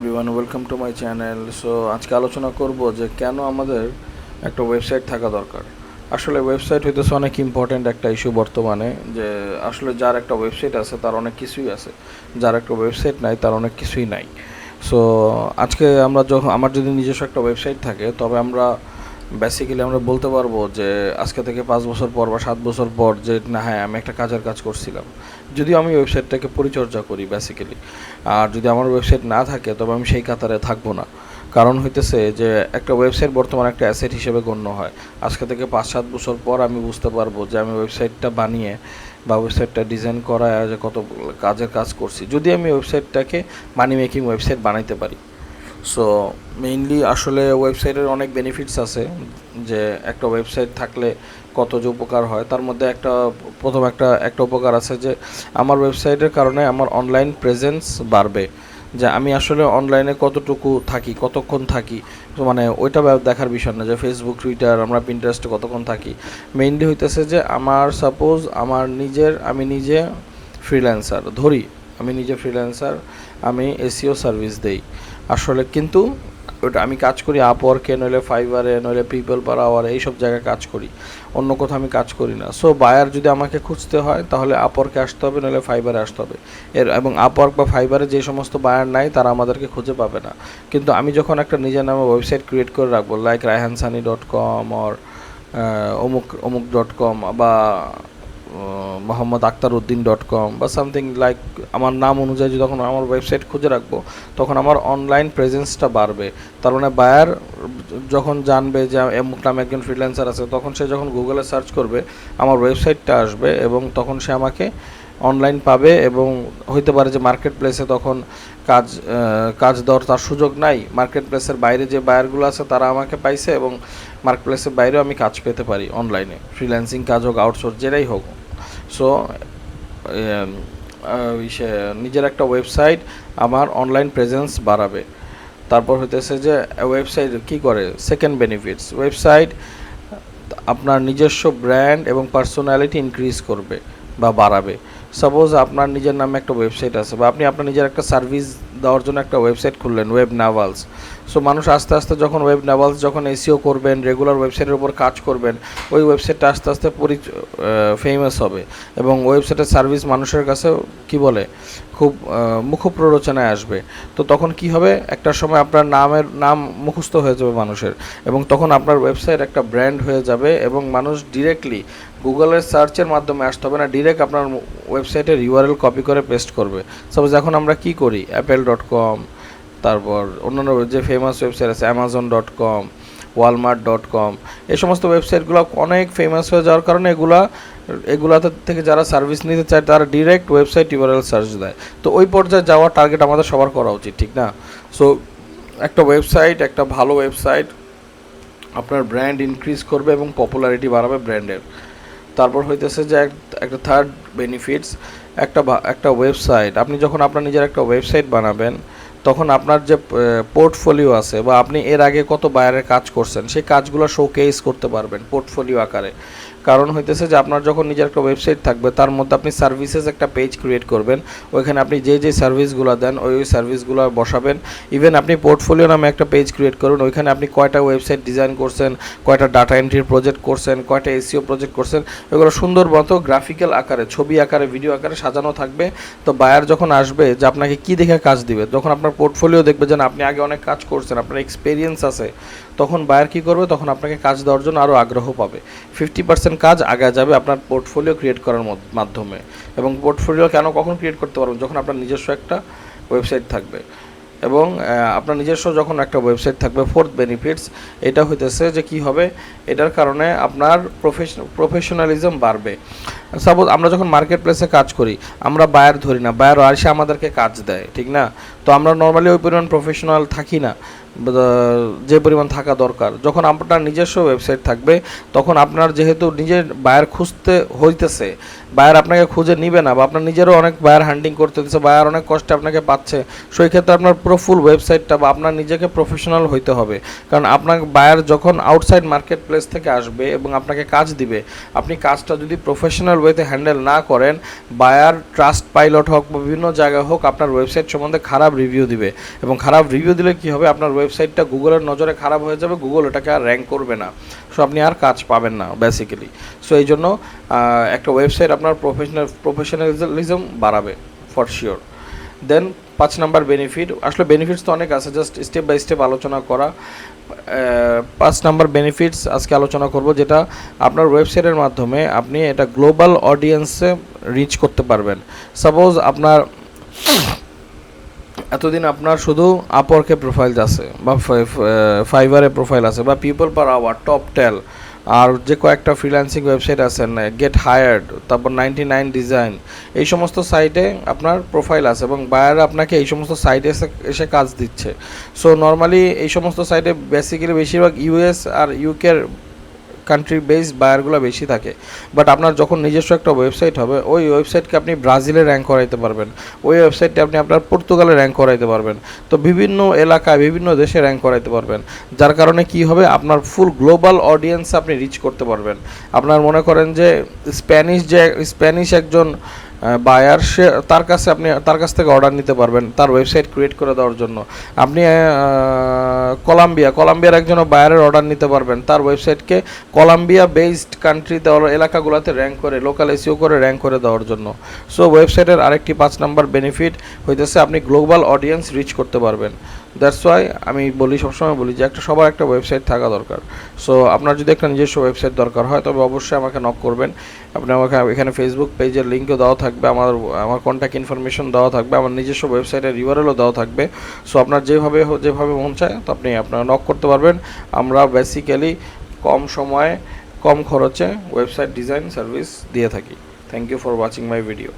Everyone, welcome to my channel. So আজকে আলোচনা করব যে কেন আমাদের একটা ওয়েবসাইট থাকা দরকার। আসলে ওয়েবসাইট হইতেছে অনেক ইম্পর্ট্যান্ট একটা ইস্যু বর্তমানে, যে আসলে যার একটা ওয়েবসাইট আছে তার অনেক কিছুই আছে, যার একটা ওয়েবসাইট নাই তার অনেক কিছুই নাই। সো আজকে আমার যদি নিজস্ব একটা ওয়েবসাইট থাকে, তবে আমরা বেসিক্যালি আমরা বলতে পারবো যে আজকে থেকে 5 বছর পর বা 7 বছর পর যে না, হ্যাঁ আমি একটা কাজের কাজ করছিলাম, যদিও আমি ওয়েবসাইটটাকে পরিচর্যা করি বেসিক্যালি। আর যদি আমার ওয়েবসাইট না থাকে তবে আমি সেই কাতারে থাকবো না। কারণ হইতেছে যে একটা ওয়েবসাইট বর্তমানে একটা অ্যাসেট হিসেবে গণ্য হয়। আজকে থেকে 5-7 বছর পর আমি বুঝতে পারবো যে আমি ওয়েবসাইটটা বানিয়ে বা ওয়েবসাইটটা ডিজাইন করা যে কত কাজের কাজ করছি, যদি আমি ওয়েবসাইটটাকে মানি মেকিং ওয়েবসাইট বানাইতে পারি। সো মেইনলি আসলে ওয়েবসাইটের অনেক বেনিফিটস আছে, যে একটা ওয়েবসাইট থাকলে কত যে উপকার হয়। তার মধ্যে প্রথম একটা উপকার আছে যে আমার ওয়েবসাইটের কারণে আমার অনলাইন প্রেজেন্স বাড়বে, যে আমি আসলে অনলাইনে কতটুকু থাকি, কতক্ষণ থাকি, তো মানে ওইটা দেখার বিষয় না যে ফেসবুক, টুইটার, আমরা পিন্টারেস্টে কতক্ষণ থাকি। মেইনলি হইতেছে যে সাপোজ আমি নিজে ফ্রিল্যান্সার ধরি, আমি এসইও সার্ভিস দেই আসলে, কিন্তু ওটা আমি কাজ করি আপওয়ার্কে, নইলে ফাইবারে, নইলে পিপল পার আওয়ার, এইসব জায়গায় কাজ করি, অন্য কোথাও আমি কাজ করি না। সো বায়ার যদি আমাকে খুঁজতে হয় তাহলে আপওয়ার্কে আসতে হবে, নইলে ফাইবারে আসতে হবে। এবং আপওয়ার্ক বা ফাইবারে যে সমস্ত বায়ার নাই তারা আমাদেরকে খুঁজে পাবে না। কিন্তু আমি যখন একটা নিজের নামে ওয়েবসাইট ক্রিয়েট করে রাখবো, লাইক rayhansani.com অর অমুক.com বা mohammedakhtaruddin.com বা সামথিং লাইক, আমার নাম অনুযায়ী যখন আমার ওয়েবসাইট খুঁজে রাখবো, তখন আমার অনলাইন প্রেজেন্সটা বাড়বে। তার মানে বায়ার যখন জানবে যে অমুক নামে একজন ফ্রিল্যান্সার আছে, তখন সে যখন গুগলে সার্চ করবে আমার ওয়েবসাইটটা আসবে, এবং তখন সে আমাকে অনলাইন পাবে। এবং হইতে পারে যে মার্কেট প্লেসে তখন কাজ দেওয়ার তার সুযোগ নাই, মার্কেট প্লেসের বাইরে যে বায়ারগুলো আছে তারা আমাকে পাইছে, এবং মার্কেট প্লেসের বাইরেও আমি কাজ পেতে পারি অনলাইনে, ফ্রিল্যান্সিং কাজ হোক, আউটসোর্স, যেটাই হোক। সো নিজের একটা ওয়েবসাইট আমার অনলাইন প্রেজেন্স বাড়াবে। তারপর হইতেছে যে ওয়েবসাইট কী করে, সেকেন্ড বেনিফিটস, ওয়েবসাইট আপনার নিজস্ব ব্র্যান্ড এবং পার্সোনালিটি ইনক্রিজ করবে বা বাড়াবে। সাপোজ আপনার নিজের নামে একটা ওয়েবসাইট আছে, বা আপনি আপনার নিজের একটা সার্ভিস দেওয়ার জন্য একটা ওয়েবসাইট খুললেন, ওয়েব নাভালস। সো মানুষ আস্তে আস্তে যখন ওয়েব নাভালস যখন এসইও করবেন, রেগুলার ওয়েবসাইটের উপর কাজ করবেন, ওই ওয়েবসাইটটা আস্তে আস্তে ফেমাস হবে, এবং ওয়েবসাইটের সার্ভিস মানুষের কাছে বলে খুব মুখ প্ররোচনায় আসবে। তো তখন কি হবে, একটা সময় আপনার নাম মুখস্থ হয়ে যাবে মানুষের, এবং তখন আপনার ওয়েবসাইট একটা ব্র্যান্ড হয়ে যাবে, এবং মানুষ ডিরেক্টলি গুগলের সার্চের মাধ্যমে আসতে হবে না, ডিরেক্ট আপনার ওয়েবসাইটের ইউআরএল কপি করে পেস্ট করবে। সাপোজ এখন আমরা কি করি, apple.com, তারপর অন্যান্য যে ফেমাস ওয়েবসাইট আছে amazon.com, walmart.com, এই সমস্ত ওয়েবসাইটগুলো অনেক ফেমাস হয়ে যাওয়ার কারণে এগুলাতে থেকে যারা সার্ভিস নিতে চায় তারা ডিরেক্ট ওয়েবসাইট ইউআরএল সার্চ দেয়। তো ওই পর্যায়ে যাওয়ার টার্গেট আমাদের সবার করা উচিত, ঠিক না? সো একটা ভালো ওয়েবসাইট আপনার ব্র্যান্ড ইনক্রিজ করবে এবং পপুলারিটি বাড়াবে ব্র্যান্ডের। তারপর হইতেছে যে একটা থার্ড বেনিফিটস, একটা ওয়েবসাইট, আপনি যখন আপনার নিজের একটা ওয়েবসাইট বানাবেন, তখন আপনার যে পোর্টফোলিও আছে, বা আপনি এর আগে কত বায়ারের কাজ করছেন, সেই কাজগুলো শোকেস করতে পারবেন পোর্টফোলিও আকারে। কারণ হইতেছে যে আপনার যখন নিজের একটা ওয়েবসাইট থাকবে, তার মধ্যে আপনি সার্ভিসেস একটা পেজ ক্রিয়েট করবেন, ওইখানে আপনি যে সার্ভিসগুলো দেন ওই সার্ভিসগুলো বসাবেন। ইভেন আপনি পোর্টফোলিও নামে একটা পেজ ক্রিয়েট করুন, ওইখানে আপনি কয়টা ওয়েবসাইট ডিজাইন করছেন, কয়টা ডাটা এন্ট্রির প্রজেক্ট করছেন, কয়টা এসইও প্রজেক্ট করছেন, এগুলো সুন্দর মতো গ্রাফিক্যাল আকারে, ছবি আকারে, ভিডিও আকারে সাজানো থাকবে। তো বায়ার যখন আসবে, যে আপনাকে কী দেখে কাজ দিবে, যখন আপনার পোর্টফোলিও দেখবে যে আপনি আগে অনেক কাজ করছেন, আপনার এক্সপিরিয়েন্স আছে, তখন বায়ার কী করবে, তখন আপনাকে কাজ দেওয়ার জন্য আরও আগ্রহ পাবে। 50% কাজ আগে যাবে আপনার পোর্টফোলিও ক্রিয়েট করার মাধ্যমে। এবং পোর্টফোলিও কখন ক্রিয়েট করতে পারবেন, যখন আপনার নিজস্ব একটা ওয়েবসাইট থাকবে। এবং আপনার নিজস্ব যখন একটা ওয়েবসাইট থাকবে, ফোর্থ বেনিফিটস এটা হইতেছে যে কী হবে, এটার কারণে আপনার প্রফেশনালিজম বাড়বে। সাপোজ আমরা যখন মার্কেট প্লেসে কাজ করি, আমরা বায়ার ধরি না, বায়ার এসে আমাদেরকে কাজ দেয়, ঠিক না? তো আমরা নর্মালি ওই পরিমাণ প্রফেশনাল থাকি না যে পরিমাণ থাকা দরকার। যখন আপনার নিজস্ব ওয়েবসাইট থাকবে, তখন আপনার যেহেতু নিজের বায়ার খুঁজতে হইতেছে, বায়ার আপনাকে খুঁজে নিবে না, বা আপনার নিজেরও অনেক বায়ার হান্টিং করতে হচ্ছে, বায়ার অনেক কষ্টে আপনাকে পাচ্ছে, সেই ক্ষেত্রে আপনার পুরো ফুল ওয়েবসাইটটা বা আপনার নিজেকে প্রফেশনাল হইতে হবে। কারণ আপনার বায়ার যখন আউটসাইড মার্কেট প্লেস থেকে আসবে এবং আপনাকে কাজ দিবে, আপনি কাজটা যদি প্রফেশনাল ওয়েতে হ্যান্ডেল না করেন, বায়ার ট্রাস্ট পাইলট হোক বা বিভিন্ন জায়গায় হোক আপনার ওয়েবসাইট সম্বন্ধে খারাপ রিভিউ দিবে, এবং খারাপ রিভিউ দিলে কী হবে, আপনার ওয়েবসাইটটা গুগলের নজরে খারাপ হয়ে যাবে, গুগল এটাকে আর র্যাঙ্ক করবে না, সো আপনি আর কাজ পাবেন না বেসিক্যালি। সো এই জন্য একটা ওয়েবসাইট আপনার প্রফেশনালিজম বাড়াবে for sure. Then 5 number benefit, আসলে বেনিফিটস তো অনেক আছে, জাস্ট স্টেপ বাই স্টেপ আলোচনা করা। 5 নাম্বার বেনিফিটস আজকে আলোচনা করব, যেটা আপনার ওয়েবসাইটের মাধ্যমে আপনি এটা গ্লোবাল অডিয়েন্সে রিচ করতে পারবেন। সাপোজ আপনার এতদিন আপনার শুধু আপওয়ার্কে প্রোফাইল আছে, বা ফাইবারে প্রোফাইল আছে, বা পিপল পার আওয়ার, টপ টেল, আর যে কয়েকটা ফ্রিল্যান্সিং ওয়েবসাইট আছে, গেট হায়ার্ড, তারপর 99 ডিজাইন, এই সমস্ত সাইটে আপনার প্রোফাইল আছে এবং বায়াররা আপনাকে এই সমস্ত সাইটে এসে কাজ দিচ্ছে। সো নর্মালি এই সমস্ত সাইটে বেসিক্যালি বেশিরভাগ ইউএস আর ইউকের কান্ট্রি বেসড বায়ারগুলো বেশি থাকে। বাট আপনার যখন নিজস্ব একটা ওয়েবসাইট হবে, ওই ওয়েবসাইটকে আপনি ব্রাজিলে র্যাঙ্ক করাইতে পারবেন, ওই ওয়েবসাইটে আপনি আপনার পর্তুগালে র্যাঙ্ক করাইতে পারবেন, তো বিভিন্ন এলাকায় বিভিন্ন দেশে র্যাঙ্ক করাইতে পারবেন, যার কারণে কি হবে, আপনার ফুল গ্লোবাল অডিয়েন্স আপনি রিচ করতে পারবেন। আপনার মনে করেন যে স্প্যানিশ একজন বায়ার, সে তার কাছ থেকে অর্ডার নিতে পারবেন তার ওয়েবসাইট ক্রিয়েট করে দেওয়ার জন্য। আপনি কলম্বিয়ার একজন বায়ারের অর্ডার নিতে পারবেন তার ওয়েবসাইটকে কলম্বিয়া বেসড কান্ট্রিতে এলাকাগুলোতে র্যাঙ্ক করে, লোকাল এসইও করে র্যাঙ্ক করে দেওয়ার জন্য। সো ওয়েবসাইটের আরেকটি 5 নাম্বার বেনিফিট হইতেছে আপনি গ্লোবাল অডিয়েন্স রিচ করতে পারবেন। দ্যাটস ওয়াই আমি সবসময় বলি যে সবার একটা ওয়েবসাইট থাকা দরকার। সো আপনার যদি একটা নিজস্ব ওয়েবসাইট দরকার হয়, তবে অবশ্যই আমাকে নক করবেন। আপনি আমাকে এখানে ফেসবুক পেজের লিঙ্কও দেওয়া থাকবে, আমার কন্ট্যাক্ট ইনফরমেশন দেওয়া থাকবে, আমার নিজস্ব ওয়েবসাইটের ইউআরএলও দেওয়া থাকবে। সো আপনার যেভাবে মন চায় তো আপনি আপনারা নক করতে পারবেন। আমরা বেসিক্যালি কম সময়ে কম খরচে ওয়েবসাইট ডিজাইন সার্ভিস দিয়ে থাকি। Thank you for watching my video.